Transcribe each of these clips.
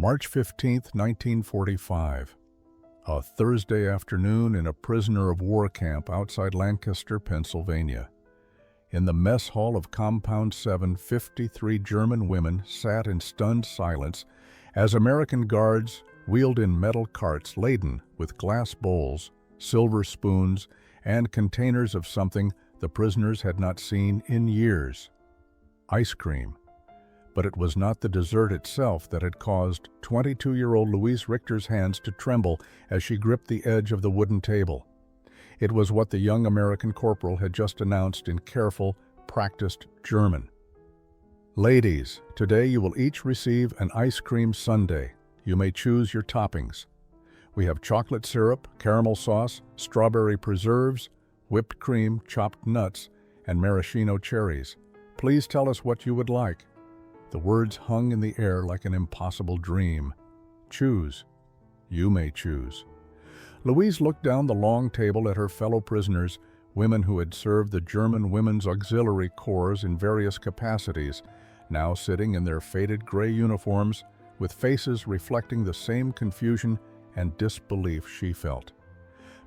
March 15, 1945. A Thursday afternoon in a prisoner of war camp outside Lancaster, Pennsylvania. In the mess hall of Compound 7, 53 German women sat in stunned silence as American guards wheeled in metal carts laden with glass bowls, silver spoons, and containers of something the prisoners had not seen in years: ice cream. But it was not the dessert itself that had caused 22-year-old Louise Richter's hands to tremble as she gripped the edge of the wooden table. It was what the young American corporal had just announced in careful, practiced German. "Ladies, today you will each receive an ice cream sundae. You may choose your toppings. We have chocolate syrup, caramel sauce, strawberry preserves, whipped cream, chopped nuts, and maraschino cherries. Please tell us what you would like." The words hung in the air like an impossible dream. Choose. You may choose. Louise looked down the long table at her fellow prisoners, women who had served the German Women's Auxiliary Corps in various capacities, now sitting in their faded gray uniforms with faces reflecting the same confusion and disbelief she felt.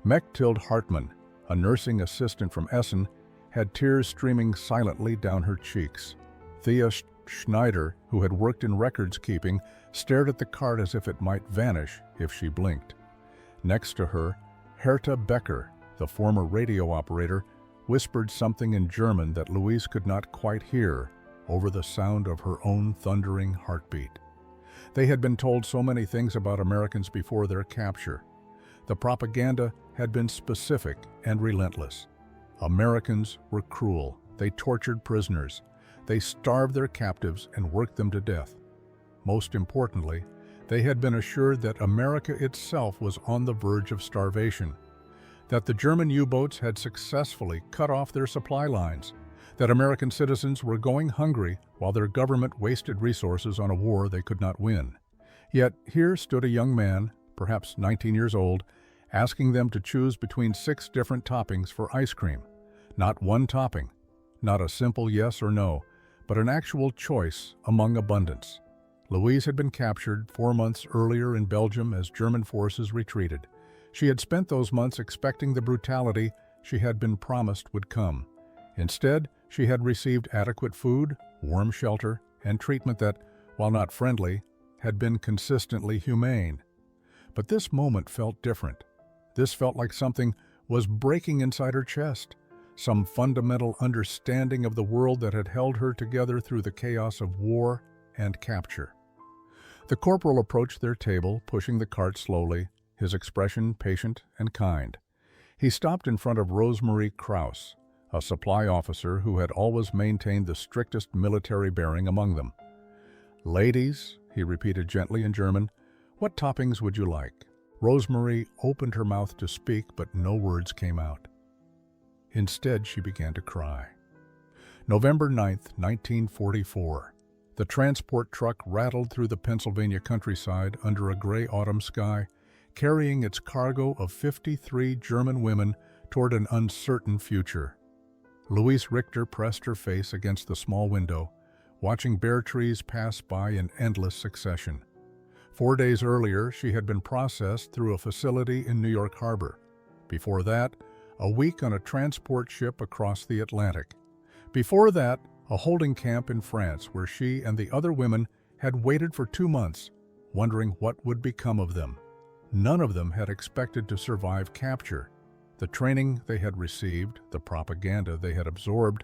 Mechthild Hartmann, a nursing assistant from Essen, had tears streaming silently down her cheeks. Thea Schneider, who had worked in records keeping, stared at the cart as if it might vanish if she blinked. Next to her, Herta Becker, the former radio operator, whispered something in German that Louise could not quite hear over the sound of her own thundering heartbeat. They had been told so many things about Americans before their capture. The propaganda had been specific and relentless. Americans were cruel. They tortured prisoners. They starved their captives and worked them to death. Most importantly, they had been assured that America itself was on the verge of starvation, that the German U-boats had successfully cut off their supply lines, that American citizens were going hungry while their government wasted resources on a war they could not win. Yet here stood a young man, perhaps 19 years old, asking them to choose between 6 different toppings for ice cream. Not one topping, not a simple yes or no, but an actual choice among abundance. Louise had been captured 4 months earlier in Belgium as German forces retreated. She had spent those months expecting the brutality she had been promised would come. Instead, she had received adequate food, warm shelter, and treatment that, while not friendly, had been consistently humane. But this moment felt different. This felt like something was breaking inside her chest, some fundamental understanding of the world that had held her together through the chaos of war and capture. The corporal approached their table, pushing the cart slowly, his expression patient and kind. He stopped in front of Rosemarie Krauss, a supply officer who had always maintained the strictest military bearing among them. "Ladies," he repeated gently in German, "what toppings would you like?" Rosemarie opened her mouth to speak, but no words came out. Instead, she began to cry. November 9th, 1944. The transport truck rattled through the Pennsylvania countryside under a gray autumn sky, carrying its cargo of 53 German women toward an uncertain future. Louise Richter pressed her face against the small window, watching bare trees pass by in endless succession. 4 days earlier, she had been processed through a facility in New York Harbor. Before that, a week on a transport ship across the Atlantic. Before that, a holding camp in France where she and the other women had waited for 2 months, wondering what would become of them. None of them had expected to survive capture. The training they had received, the propaganda they had absorbed,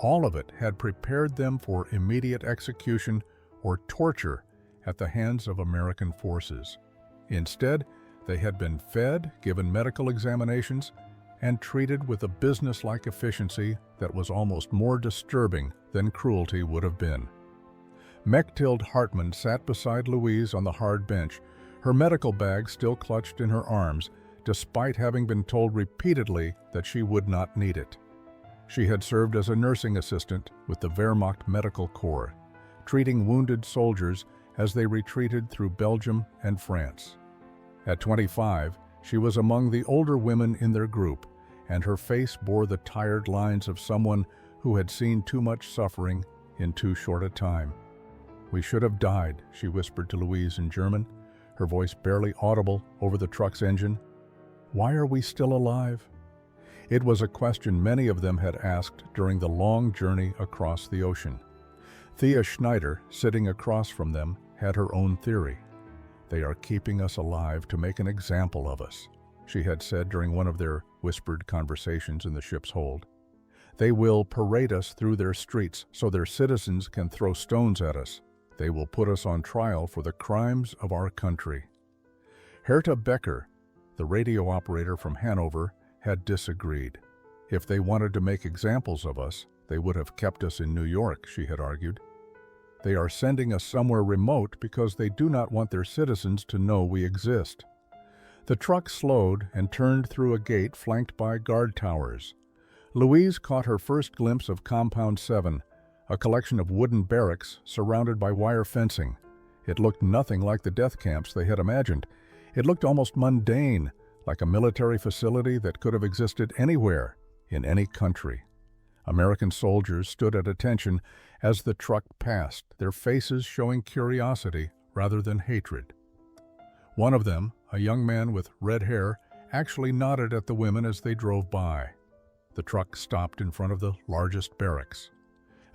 all of it had prepared them for immediate execution or torture at the hands of American forces. Instead, they had been fed, given medical examinations, and treated with a business-like efficiency that was almost more disturbing than cruelty would have been. Mechthild Hartmann sat beside Louise on the hard bench, her medical bag still clutched in her arms, despite having been told repeatedly that she would not need it. She had served as a nursing assistant with the Wehrmacht Medical Corps, treating wounded soldiers as they retreated through Belgium and France. At 25, she was among the older women in their group, and her face bore the tired lines of someone who had seen too much suffering in too short a time. "We should have died," she whispered to Louise in German, her voice barely audible over the truck's engine. "Why are we still alive?" It was a question many of them had asked during the long journey across the ocean. Thea Schneider, sitting across from them, had her own theory. "They are keeping us alive to make an example of us," she had said during one of their whispered conversations in the ship's hold. "They will parade us through their streets so their citizens can throw stones at us. They will put us on trial for the crimes of our country." Herta Becker, the radio operator from Hanover, had disagreed. "If they wanted to make examples of us, they would have kept us in New York," she had argued. "They are sending us somewhere remote because they do not want their citizens to know we exist." The truck slowed and turned through a gate flanked by guard towers. Louise caught her first glimpse of Compound 7, a collection of wooden barracks surrounded by wire fencing. It looked nothing like the death camps they had imagined. It looked almost mundane, like a military facility that could have existed anywhere, in any country. American soldiers stood at attention as the truck passed, their faces showing curiosity rather than hatred. One of them, a young man with red hair, actually nodded at the women as they drove by. The truck stopped in front of the largest barracks.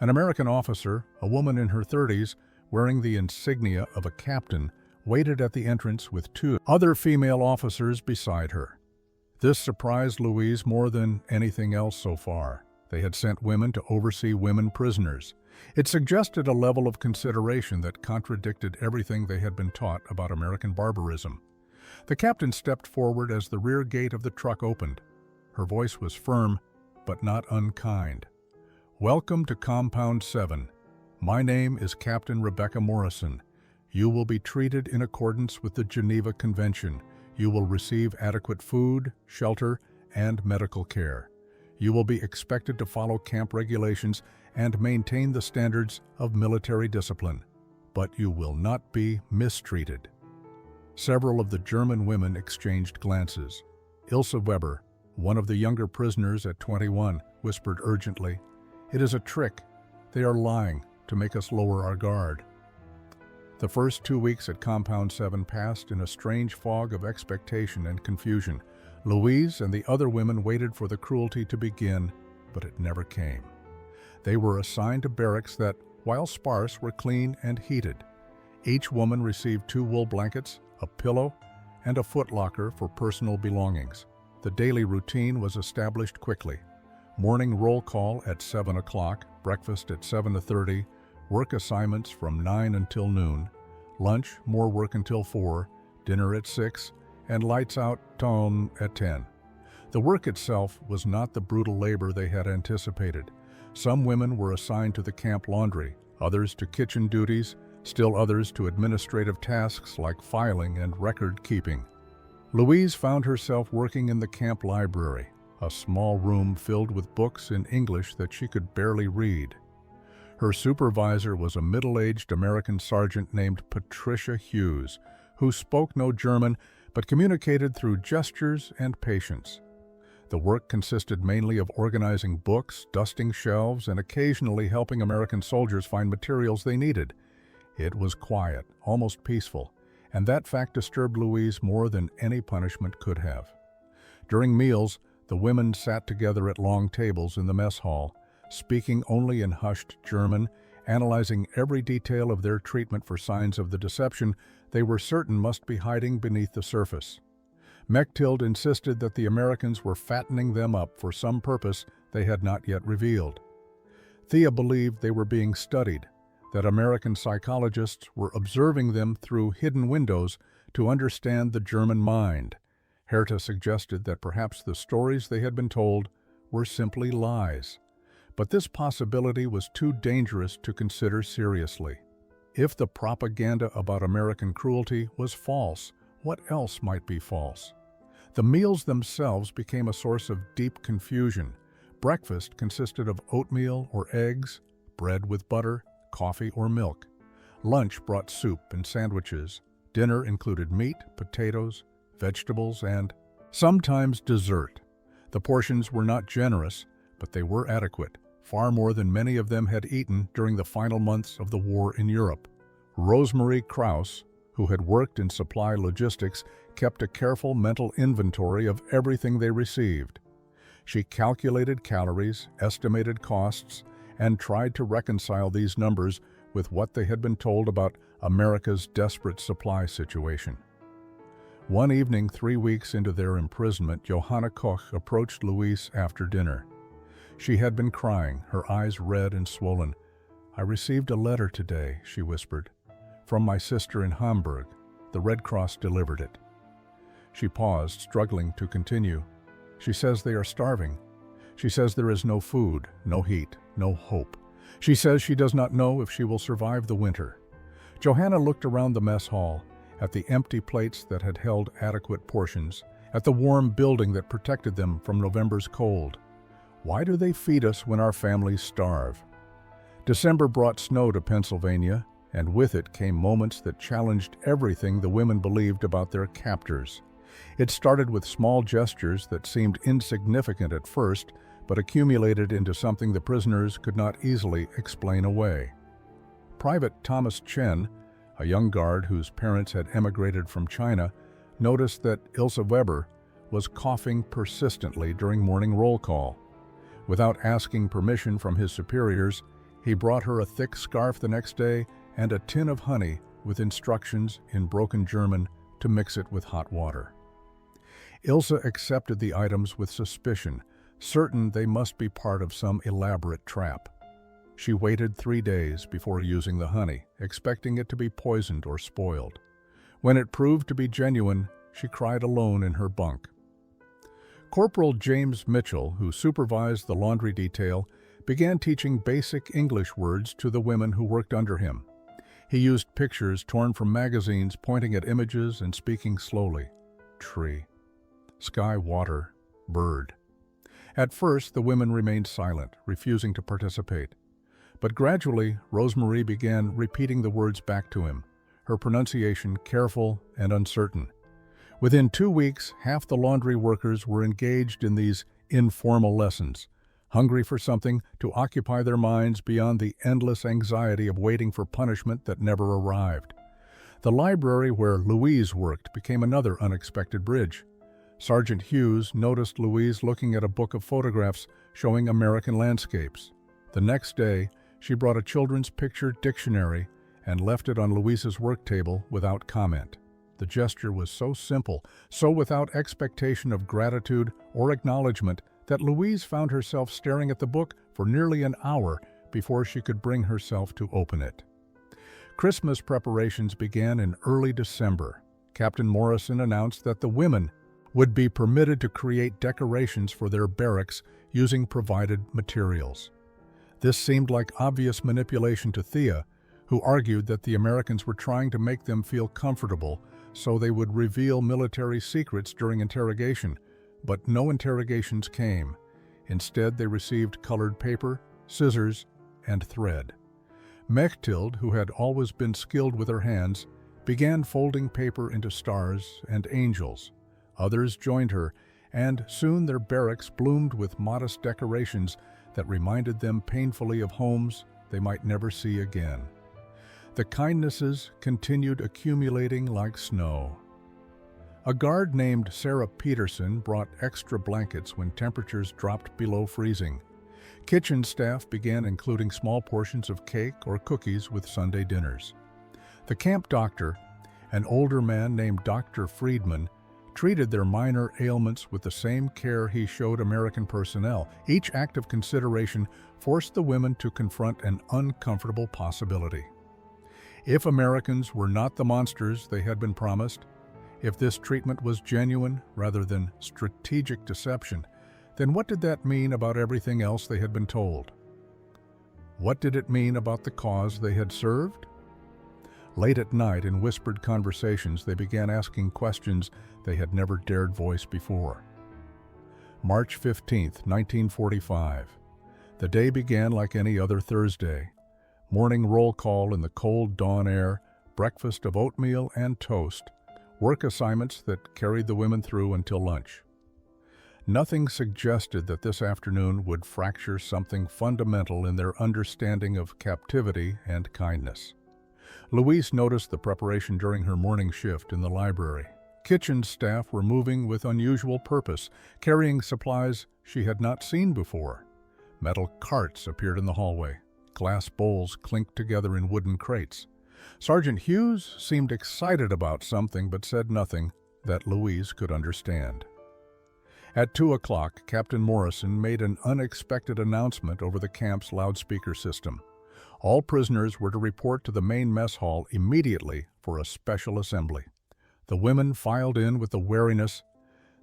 An American officer, a woman in her 30s, wearing the insignia of a captain, waited at the entrance with two other female officers beside her. This surprised Louise more than anything else so far. They had sent women to oversee women prisoners. It suggested a level of consideration that contradicted everything they had been taught about American barbarism. The captain stepped forward as the rear gate of the truck opened. Her voice was firm, but not unkind. "Welcome to Compound 7. My name is Captain Rebecca Morrison. You will be treated in accordance with the Geneva Convention. You will receive adequate food, shelter, and medical care. You will be expected to follow camp regulations and maintain the standards of military discipline, but you will not be mistreated." Several of the German women exchanged glances. Ilse Weber, one of the younger prisoners at 21, whispered urgently, "It is a trick. They are lying to make us lower our guard." The first 2 weeks at Compound 7 passed in a strange fog of expectation and confusion. Louise and the other women waited for the cruelty to begin, but it never came. They were assigned to barracks that, while sparse, were clean and heated. Each woman received 2 wool blankets, a pillow, and a footlocker for personal belongings. The daily routine was established quickly. Morning roll call at 7 o'clock, breakfast at 7:30, work assignments from 9 until noon, lunch, more work until 4, dinner at 6, and lights out tone at 10. The work itself was not the brutal labor they had anticipated. Some women were assigned to the camp laundry, others to kitchen duties, still others to administrative tasks like filing and record keeping. Louise found herself working in the camp library, a small room filled with books in English that she could barely read. Her supervisor was a middle-aged American sergeant named Patricia Hughes, who spoke no German but communicated through gestures and patience. The work consisted mainly of organizing books, dusting shelves, and occasionally helping American soldiers find materials they needed. It was quiet, almost peaceful, and that fact disturbed Louise more than any punishment could have. During meals, the women sat together at long tables in the mess hall, speaking only in hushed German, analyzing every detail of their treatment for signs of the deception they were certain must be hiding beneath the surface. Mechthild insisted that the Americans were fattening them up for some purpose they had not yet revealed. Thea believed they were being studied, that American psychologists were observing them through hidden windows to understand the German mind. Herta suggested that perhaps the stories they had been told were simply lies. But this possibility was too dangerous to consider seriously. If the propaganda about American cruelty was false, what else might be false? The meals themselves became a source of deep confusion. Breakfast consisted of oatmeal or eggs, bread with butter, coffee or milk. Lunch brought soup and sandwiches. Dinner included meat, potatoes, vegetables, and sometimes dessert. The portions were not generous, but they were adequate, far more than many of them had eaten during the final months of the war in Europe. Rosemary Krause, who had worked in supply logistics, kept a careful mental inventory of everything they received. She calculated calories, estimated costs, and tried to reconcile these numbers with what they had been told about America's desperate supply situation. One evening, 3 weeks into their imprisonment, Johanna Koch approached Louise after dinner. She had been crying, her eyes red and swollen. "I received a letter today," she whispered, "from my sister in Hamburg. The Red Cross delivered it." She paused, struggling to continue. "She says they are starving. She says there is no food, no heat, no hope. She says she does not know if she will survive the winter." Johanna looked around the mess hall, at the empty plates that had held adequate portions, at the warm building that protected them from November's cold. Why do they feed us when our families starve? December brought snow to Pennsylvania, and with it came moments that challenged everything the women believed about their captors. It started with small gestures that seemed insignificant at first, but accumulated into something the prisoners could not easily explain away. Private Thomas Chen, a young guard whose parents had emigrated from China, noticed that Ilse Weber was coughing persistently during morning roll call. Without asking permission from his superiors, he brought her a thick scarf the next day and a tin of honey with instructions in broken German to mix it with hot water. Ilse accepted the items with suspicion, certain they must be part of some elaborate trap. She waited 3 days before using the honey, expecting it to be poisoned or spoiled. When it proved to be genuine, she cried alone in her bunk. Corporal James Mitchell, who supervised the laundry detail, began teaching basic English words to the women who worked under him. He used pictures torn from magazines, pointing at images and speaking slowly. Tree, sky, water, bird. At first, the women remained silent, refusing to participate. But gradually, Rosemary began repeating the words back to him, her pronunciation careful and uncertain. Within 2 weeks, half the laundry workers were engaged in these informal lessons, hungry for something to occupy their minds beyond the endless anxiety of waiting for punishment that never arrived. The library where Louise worked became another unexpected bridge. Sergeant Hughes noticed Louise looking at a book of photographs showing American landscapes. The next day, she brought a children's picture dictionary and left it on Louise's work table without comment. The gesture was so simple, so without expectation of gratitude or acknowledgement, that Louise found herself staring at the book for nearly an hour before she could bring herself to open it. Christmas preparations began in early December. Captain Morrison announced that the women would be permitted to create decorations for their barracks using provided materials. This seemed like obvious manipulation to Thea, who argued that the Americans were trying to make them feel comfortable so they would reveal military secrets during interrogation, but no interrogations came. Instead, they received colored paper, scissors, and thread. Mechthild, who had always been skilled with her hands, began folding paper into stars and angels. Others joined her, and soon their barracks bloomed with modest decorations that reminded them painfully of homes they might never see again. The kindnesses continued accumulating like snow. A guard named Sarah Peterson brought extra blankets when temperatures dropped below freezing. Kitchen staff began including small portions of cake or cookies with Sunday dinners. The camp doctor, an older man named Dr. Friedman, treated their minor ailments with the same care he showed American personnel. Each act of consideration forced the women to confront an uncomfortable possibility. If Americans were not the monsters they had been promised, if this treatment was genuine rather than strategic deception, then what did that mean about everything else they had been told? What did it mean about the cause they had served? Late at night, in whispered conversations, they began asking questions they had never dared voice before. March 15, 1945. The day began like any other Thursday. Morning roll call in the cold dawn air, breakfast of oatmeal and toast, work assignments that carried the women through until lunch. Nothing suggested that this afternoon would fracture something fundamental in their understanding of captivity and kindness. Louise noticed the preparation during her morning shift in the library. Kitchen staff were moving with unusual purpose, carrying supplies she had not seen before. Metal carts appeared in the hallway. Glass bowls clinked together in wooden crates. Sergeant Hughes seemed excited about something but said nothing that Louise could understand. At 2 o'clock, Captain Morrison made an unexpected announcement over the camp's loudspeaker system. All prisoners were to report to the main mess hall immediately for a special assembly. The women filed in with the wariness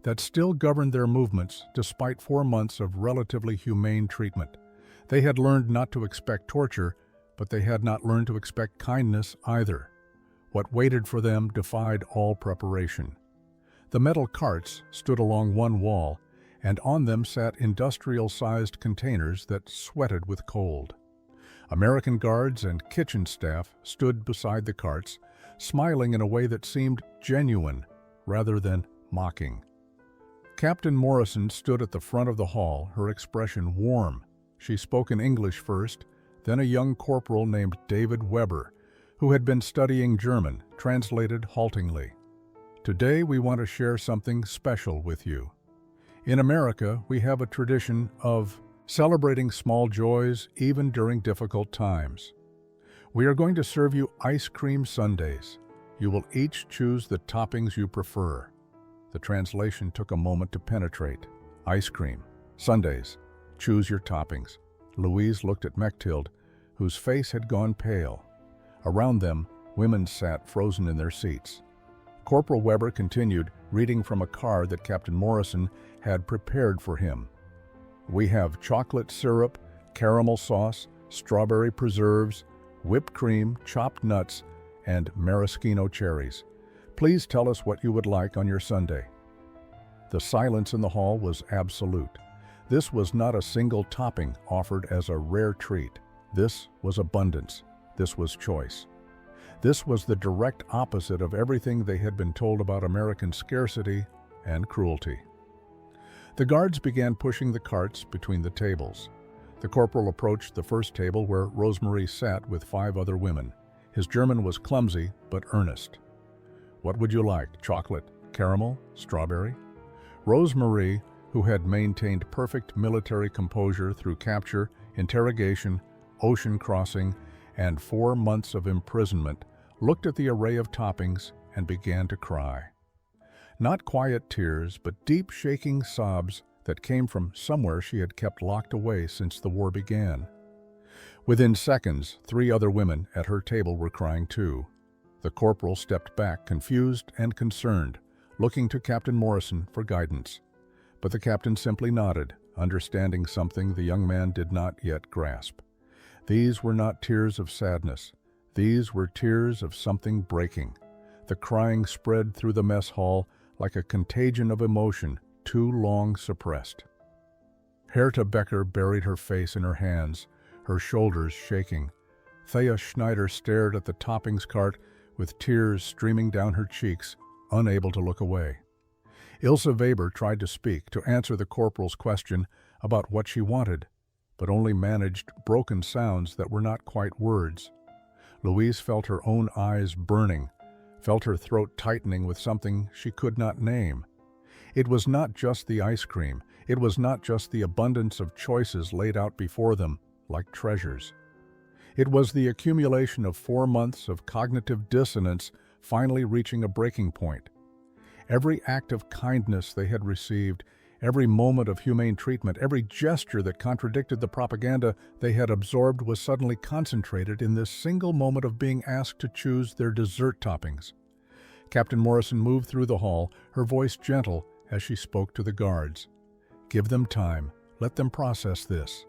that still governed their movements despite 4 months of relatively humane treatment. They had learned not to expect torture, but they had not learned to expect kindness either. What waited for them defied all preparation. The metal carts stood along one wall, and on them sat industrial-sized containers that sweated with cold. American guards and kitchen staff stood beside the carts, smiling in a way that seemed genuine rather than mocking. Captain Morrison stood at the front of the hall, her expression warm. She spoke in English first, then a young corporal named David Weber, who had been studying German, translated haltingly. Today we want to share something special with you. In America, we have a tradition of celebrating small joys even during difficult times. We are going to serve you ice cream sundaes. You will each choose the toppings you prefer. The translation took a moment to penetrate. Ice cream, sundaes, choose your toppings. Louise looked at Mechthild, whose face had gone pale. Around them, women sat frozen in their seats. Corporal Weber continued, reading from a card that Captain Morrison had prepared for him. We have chocolate syrup, caramel sauce, strawberry preserves, whipped cream, chopped nuts, and maraschino cherries. Please tell us what you would like on your sundae. The silence in the hall was absolute. This was not a single topping offered as a rare treat. This was abundance. This was choice. This was the direct opposite of everything they had been told about American scarcity and cruelty. The guards began pushing the carts between the tables. The corporal approached the first table where Rosemarie sat with 5 other women. His German was clumsy but earnest. What would you like? Chocolate, caramel, strawberry? Rosemarie, who had maintained perfect military composure through capture, interrogation, ocean crossing, and 4 months of imprisonment, looked at the array of toppings and began to cry. Not quiet tears, but deep shaking sobs that came from somewhere she had kept locked away since the war began. Within seconds, 3 other women at her table were crying too. The corporal stepped back, confused and concerned, looking to Captain Morrison for guidance. But the captain simply nodded, understanding something the young man did not yet grasp. These were not tears of sadness. These were tears of something breaking. The crying spread through the mess hall like a contagion of emotion too long suppressed. Herta Becker buried her face in her hands, her shoulders shaking. Thea Schneider stared at the toppings cart with tears streaming down her cheeks, unable to look away. Ilse Weber tried to speak, to answer the corporal's question about what she wanted, but only managed broken sounds that were not quite words. Louise felt her own eyes burning, felt her throat tightening with something she could not name. It was not just the ice cream. It was not just the abundance of choices laid out before them, like treasures. It was the accumulation of 4 months of cognitive dissonance finally reaching a breaking point. Every act of kindness they had received, every moment of humane treatment, every gesture that contradicted the propaganda they had absorbed was suddenly concentrated in this single moment of being asked to choose their dessert toppings. Captain Morrison moved through the hall, her voice gentle as she spoke to the guards. Give them time. Let them process this.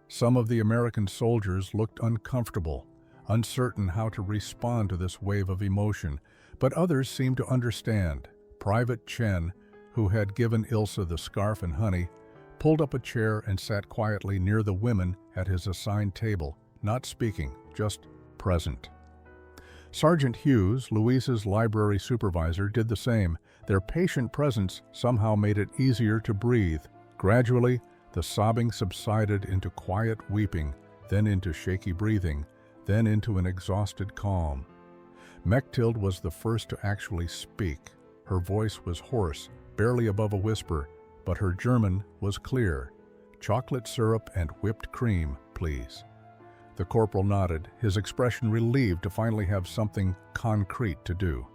Some of the American soldiers looked uncomfortable, uncertain how to respond to this wave of emotion, but others seemed to understand. Private Chen, who had given Ilse the scarf and honey, pulled up a chair and sat quietly near the women at his assigned table, not speaking, just present. Sergeant Hughes, Louise's library supervisor, did the same. Their patient presence somehow made it easier to breathe. Gradually, the sobbing subsided into quiet weeping, then into shaky breathing. then into an exhausted calm. Mechthild was the first to actually speak. Her voice was hoarse, barely above a whisper, but her German was clear. "Chocolate syrup and whipped cream, please." The corporal nodded, his expression relieved to finally have something concrete to do.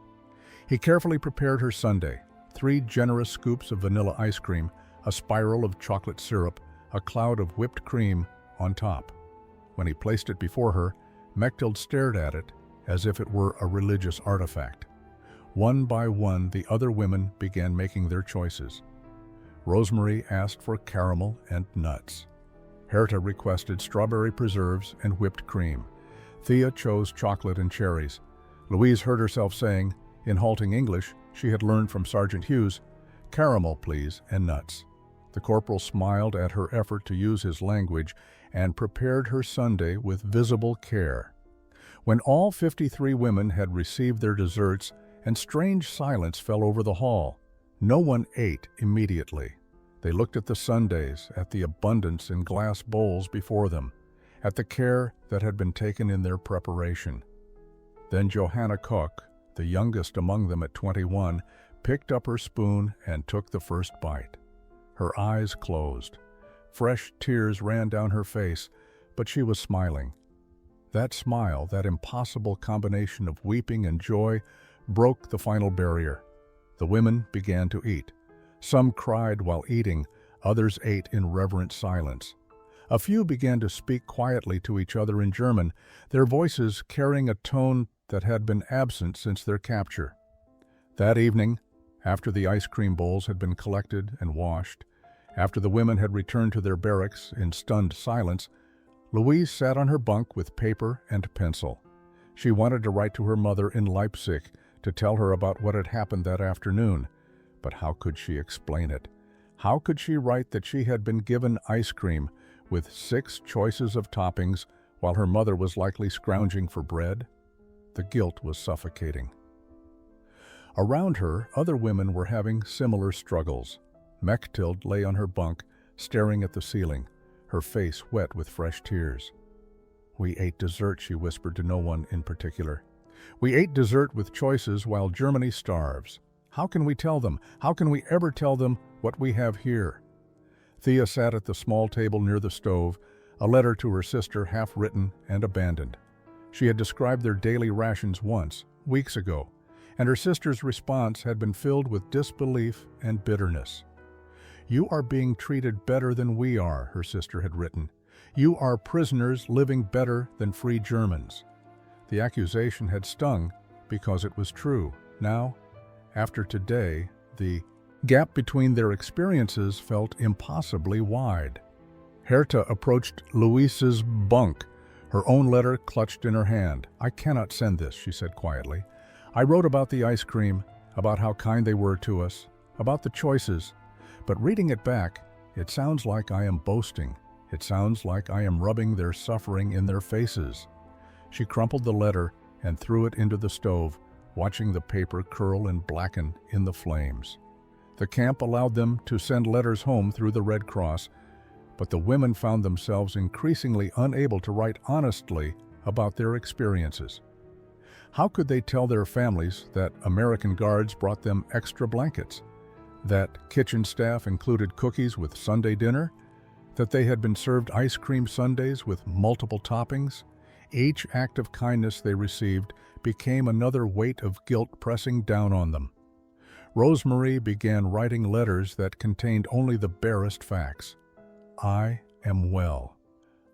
He carefully prepared her sundae, 3 generous scoops of vanilla ice cream, a spiral of chocolate syrup, a cloud of whipped cream on top. When he placed it before her, Mechthild stared at it as if it were a religious artifact. One by one, the other women began making their choices. Rosemary asked for caramel and nuts. Herta requested strawberry preserves and whipped cream. Thea chose chocolate and cherries. Louise heard herself saying, in halting English she had learned from Sergeant Hughes, "Caramel, please, and nuts." The corporal smiled at her effort to use his language and prepared her sundae with visible care. When all 53 women had received their desserts, and strange silence fell over the hall, no one ate immediately. They looked at the sundaes, at the abundance in glass bowls before them, at the care that had been taken in their preparation. Then Johanna Koch, the youngest among them at 21, picked up her spoon and took the first bite. Her eyes closed. Fresh tears ran down her face, but she was smiling. That smile, that impossible combination of weeping and joy, broke the final barrier. The women began to eat. Some cried while eating, others ate in reverent silence. A few began to speak quietly to each other in German, their voices carrying a tone that had been absent since their capture. That evening, after the ice cream bowls had been collected and washed, after the women had returned to their barracks in stunned silence, Louise sat on her bunk with paper and pencil. She wanted to write to her mother in Leipzig to tell her about what had happened that afternoon, but how could she explain it? How could she write that she had been given ice cream with 6 choices of toppings while her mother was likely scrounging for bread? The guilt was suffocating. Around her, other women were having similar struggles. Mechthild lay on her bunk, staring at the ceiling, her face wet with fresh tears. "We ate dessert," she whispered to no one in particular. "We ate dessert with choices while Germany starves. How can we tell them? How can we ever tell them what we have here?" Thea sat at the small table near the stove, a letter to her sister half written and abandoned. She had described their daily rations once, weeks ago, and her sister's response had been filled with disbelief and bitterness. "You are being treated better than we are," her sister had written. "You are prisoners living better than free Germans." The accusation had stung because it was true. Now, after today, the gap between their experiences felt impossibly wide. Herta approached Louise's bunk, her own letter clutched in her hand. "I cannot send this," she said quietly. "I wrote about the ice cream, about how kind they were to us, about the choices, but reading it back, it sounds like I am boasting. It sounds like I am rubbing their suffering in their faces." She crumpled the letter and threw it into the stove, watching the paper curl and blacken in the flames. The camp allowed them to send letters home through the Red Cross, but the women found themselves increasingly unable to write honestly about their experiences. How could they tell their families that American guards brought them extra blankets, that kitchen staff included cookies with Sunday dinner, that they had been served ice cream sundaes with multiple toppings? Each act of kindness they received became another weight of guilt pressing down on them. Rosemary began writing letters that contained only the barest facts. "I am well.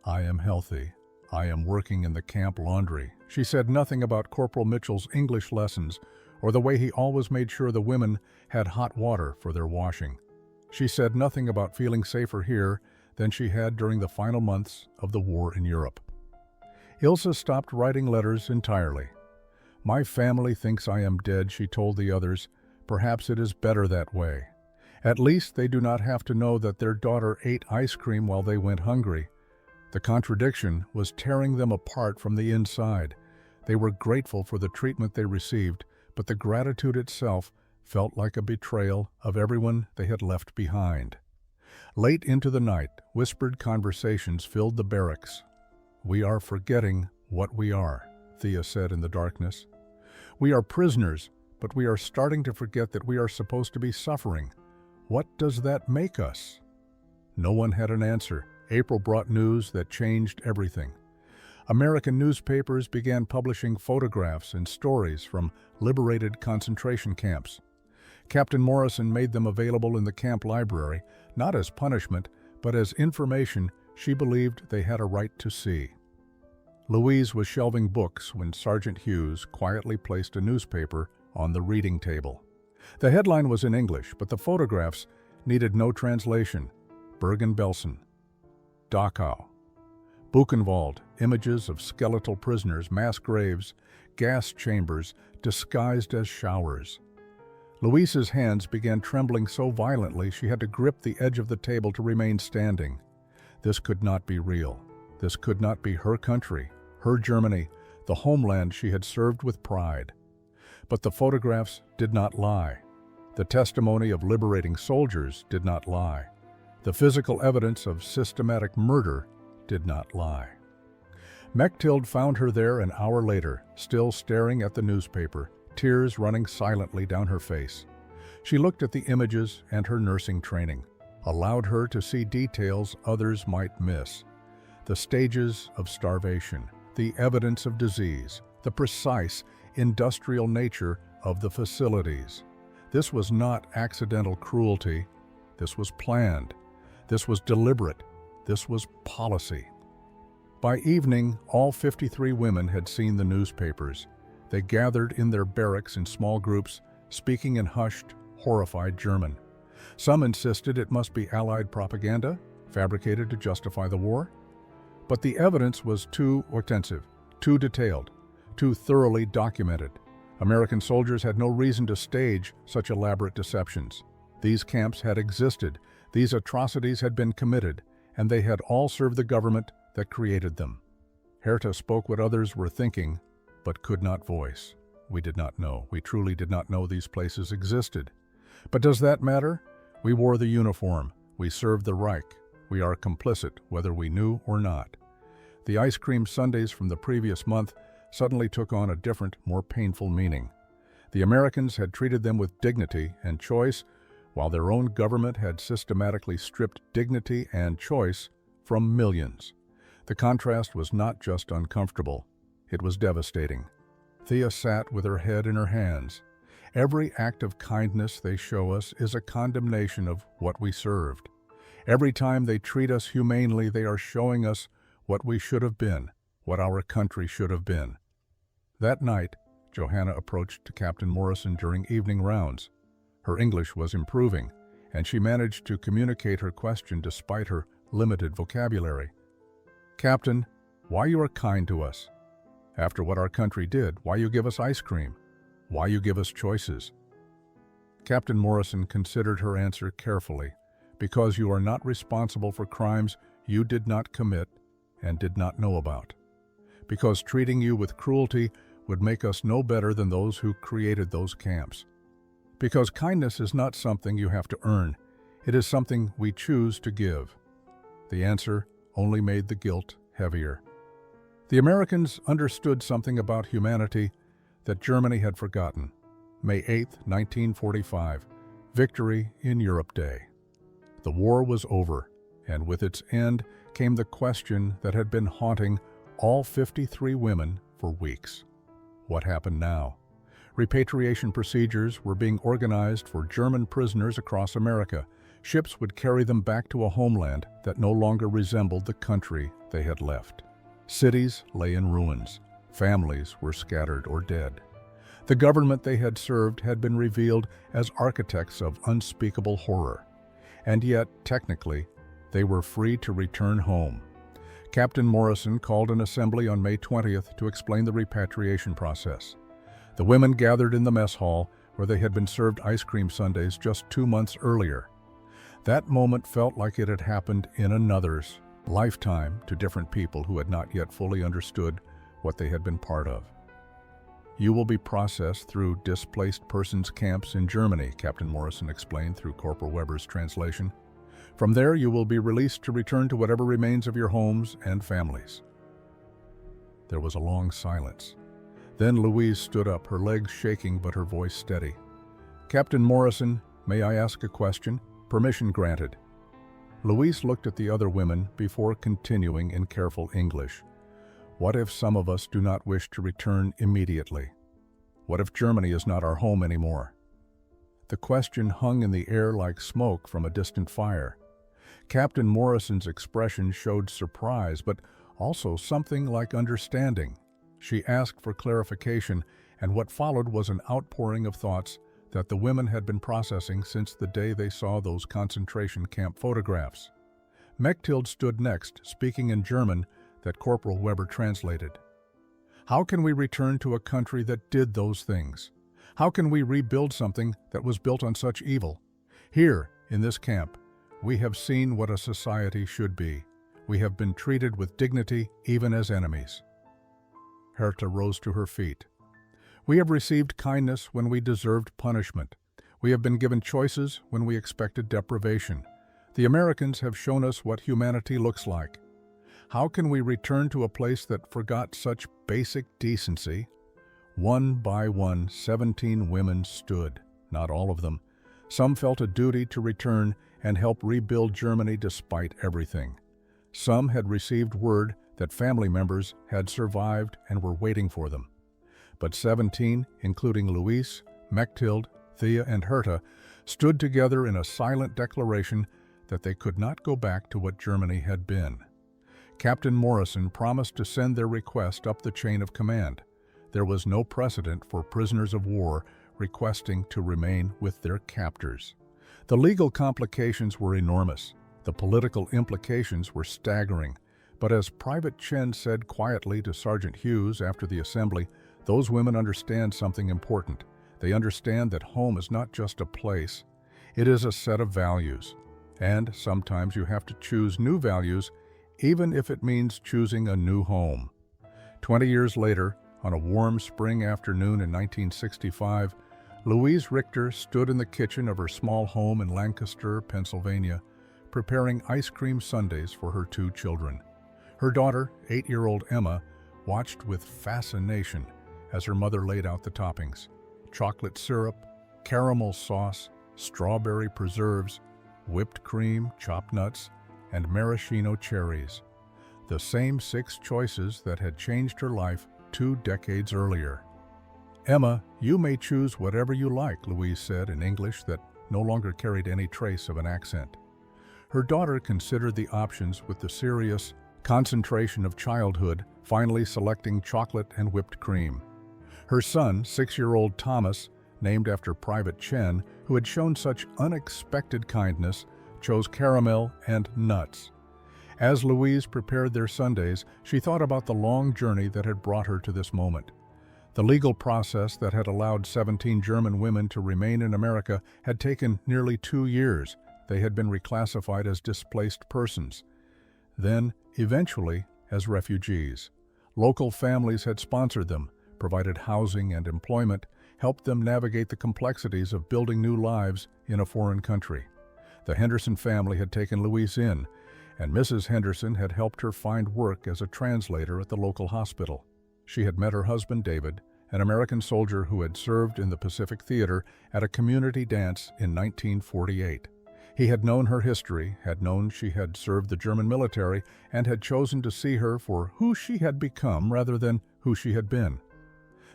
I am healthy. I am working in the camp laundry." She said nothing about Corporal Mitchell's English lessons or the way he always made sure the women had hot water for their washing. She said nothing about feeling safer here than she had during the final months of the war in Europe. Ilse stopped writing letters entirely. "My family thinks I am dead," she told the others. "Perhaps it is better that way. At least they do not have to know that their daughter ate ice cream while they went hungry." The contradiction was tearing them apart from the inside. They were grateful for the treatment they received, but the gratitude itself felt like a betrayal of everyone they had left behind. Late into the night, whispered conversations filled the barracks. "We are forgetting what we are, Thea said in the darkness. We are prisoners, but we are starting to forget that we are supposed to be suffering. What does that make us? No one had an answer. April brought news that changed everything. American newspapers began publishing photographs and stories from liberated concentration camps. Captain Morrison made them available in the camp library, not as punishment, but as information she believed they had a right to see. Louise was shelving books when Sergeant Hughes quietly placed a newspaper on the reading table. The headline was in English, but the photographs needed no translation. Bergen-Belsen, Dachau, Buchenwald, images of skeletal prisoners, mass graves, gas chambers disguised as showers. Louise's hands began trembling so violently she had to grip the edge of the table to remain standing. This could not be real. This could not be her country, her Germany, the homeland she had served with pride. But the photographs did not lie. The testimony of liberating soldiers did not lie. The physical evidence of systematic murder did not lie. Mechthild found her there an hour later, still staring at the newspaper, tears running silently down her face. She looked at the images and her nursing training, allowed her to see details others might miss. The stages of starvation, the evidence of disease, the precise industrial nature of the facilities. This was not accidental cruelty. This was planned. This was deliberate. This was policy. By evening, all 53 women had seen the newspapers. They gathered in their barracks in small groups, speaking in hushed, horrified German. Some insisted it must be Allied propaganda, fabricated to justify the war. But the evidence was too extensive, too detailed, too thoroughly documented. American soldiers had no reason to stage such elaborate deceptions. These camps had existed, these atrocities had been committed, and they had all served the government that created them. Herta spoke what others were thinking, but could not voice. We did not know. We truly did not know these places existed. But does that matter? We wore the uniform. We served the Reich. We are complicit, whether we knew or not. The ice cream sundaes from the previous month suddenly took on a different, more painful meaning. The Americans had treated them with dignity and choice, while their own government had systematically stripped dignity and choice from millions. The contrast was not just uncomfortable, it was devastating. Thea sat with her head in her hands. Every act of kindness they show us is a condemnation of what we served. Every time they treat us humanely, they are showing us what we should have been, what our country should have been. That night, Johanna approached Captain Morrison during evening rounds. Her English was improving, and she managed to communicate her question despite her limited vocabulary. Captain, why you are kind to us? After what our country did, why you give us ice cream? Why you give us choices? Captain Morrison considered her answer carefully. Because you are not responsible for crimes you did not commit and did not know about. Because treating you with cruelty would make us no better than those who created those camps. Because kindness is not something you have to earn. It is something we choose to give. The answer only made the guilt heavier. The Americans understood something about humanity that Germany had forgotten. May 8, 1945, Victory in Europe Day. The war was over, and with its end came the question that had been haunting all 53 women for weeks. What happened now? Repatriation procedures were being organized for German prisoners across America. Ships would carry them back to a homeland that no longer resembled the country they had left. Cities lay in ruins. Families were scattered or dead. The government they had served had been revealed as architects of unspeakable horror. And yet, technically, they were free to return home. Captain Morrison called an assembly on May 20th to explain the repatriation process. The women gathered in the mess hall where they had been served ice cream sundaes just 2 months earlier. That moment felt like it had happened in another's lifetime to different people who had not yet fully understood what they had been part of. You will be processed through displaced persons camps in Germany, Captain Morrison explained through Corporal Weber's translation. From there, you will be released to return to whatever remains of your homes and families. There was a long silence. Then Louise stood up, her legs shaking but her voice steady. "Captain Morrison, may I ask a question?" "Permission granted." Louise looked at the other women before continuing in careful English. "What if some of us do not wish to return immediately? What if Germany is not our home anymore?" The question hung in the air like smoke from a distant fire. Captain Morrison's expression showed surprise, but also something like understanding. She asked for clarification, and what followed was an outpouring of thoughts that the women had been processing since the day they saw those concentration camp photographs. Mechthild stood next, speaking in German that Corporal Weber translated. "How can we return to a country that did those things? How can we rebuild something that was built on such evil? Here, in this camp, we have seen what a society should be. We have been treated with dignity, even as enemies." Herta rose to her feet. "We have received kindness when we deserved punishment. We have been given choices when we expected deprivation. The Americans have shown us what humanity looks like. How can we return to a place that forgot such basic decency?" One by one, 17 women stood, not all of them. Some felt a duty to return and help rebuild Germany despite everything. Some had received word that family members had survived and were waiting for them. But 17, including Louise, Mechthild, Thea, and Herta, stood together in a silent declaration that they could not go back to what Germany had been. Captain Morrison promised to send their request up the chain of command. There was no precedent for prisoners of war requesting to remain with their captors. The legal complications were enormous. The political implications were staggering. But as Private Chen said quietly to Sergeant Hughes after the assembly, those women understand something important. They understand that home is not just a place. It is a set of values. And sometimes you have to choose new values, even if it means choosing a new home. 20 years later, on a warm spring afternoon in 1965, Louise Richter stood in the kitchen of her small home in Lancaster, Pennsylvania, preparing ice cream sundaes for her 2 children. Her daughter, 8-year-old Emma, watched with fascination as her mother laid out the toppings: chocolate syrup, caramel sauce, strawberry preserves, whipped cream, chopped nuts, and maraschino cherries. The same 6 choices that had changed her life 2 decades earlier. "Emma, you may choose whatever you like," Louise said in English that no longer carried any trace of an accent. Her daughter considered the options with the serious concentration of childhood, finally selecting chocolate and whipped cream. Her son, 6-year-old Thomas, named after Private Chen, who had shown such unexpected kindness, chose caramel and nuts. As Louise prepared their sundaes, she thought about the long journey that had brought her to this moment. The legal process that had allowed 17 German women to remain in America had taken nearly 2 years. They had been reclassified as displaced persons. Then, eventually, as refugees. Local families had sponsored them, provided housing and employment, helped them navigate the complexities of building new lives in a foreign country. The Henderson family had taken Louise in, and Mrs. Henderson had helped her find work as a translator at the local hospital. She had met her husband, David, an American soldier who had served in the Pacific Theater at a community dance in 1948. He had known her history, had known she had served the German military, and had chosen to see her for who she had become rather than who she had been.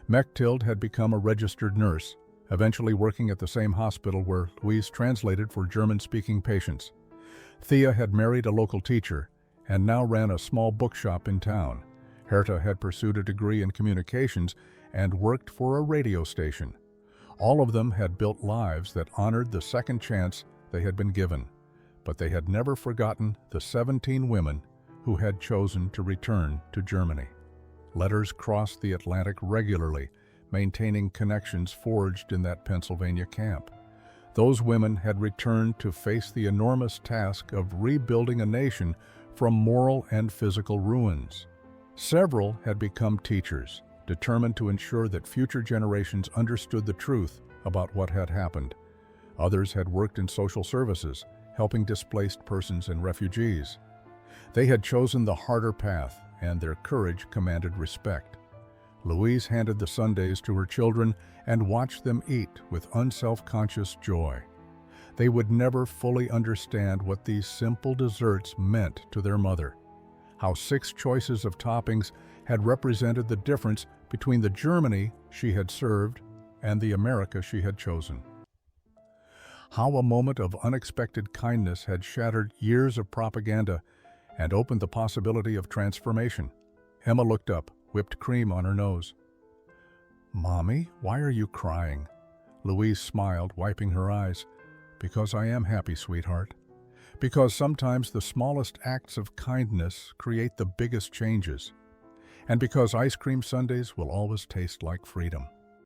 Mechthild had become a registered nurse, eventually working at the same hospital where Louise translated for German-speaking patients. Thea had married a local teacher and now ran a small bookshop in town. Herta had pursued a degree in communications and worked for a radio station. All of them had built lives that honored the second chance they had been given, but they had never forgotten the 17 women who had chosen to return to Germany. Letters crossed the Atlantic regularly, maintaining connections forged in that Pennsylvania camp. Those women had returned to face the enormous task of rebuilding a nation from moral and physical ruins. Several had become teachers, determined to ensure that future generations understood the truth about what had happened. Others had worked in social services, helping displaced persons and refugees. They had chosen the harder path, and their courage commanded respect. Louise handed the sundaes to her children and watched them eat with unself-conscious joy. They would never fully understand what these simple desserts meant to their mother, how 6 choices of toppings had represented the difference between the Germany she had served and the America she had chosen. How a moment of unexpected kindness had shattered years of propaganda and opened the possibility of transformation. Emma looked up, whipped cream on her nose. "Mommy, why are you crying?" Louise smiled, wiping her eyes. "Because I am happy, sweetheart. Because sometimes the smallest acts of kindness create the biggest changes. And because ice cream sundaes will always taste like freedom."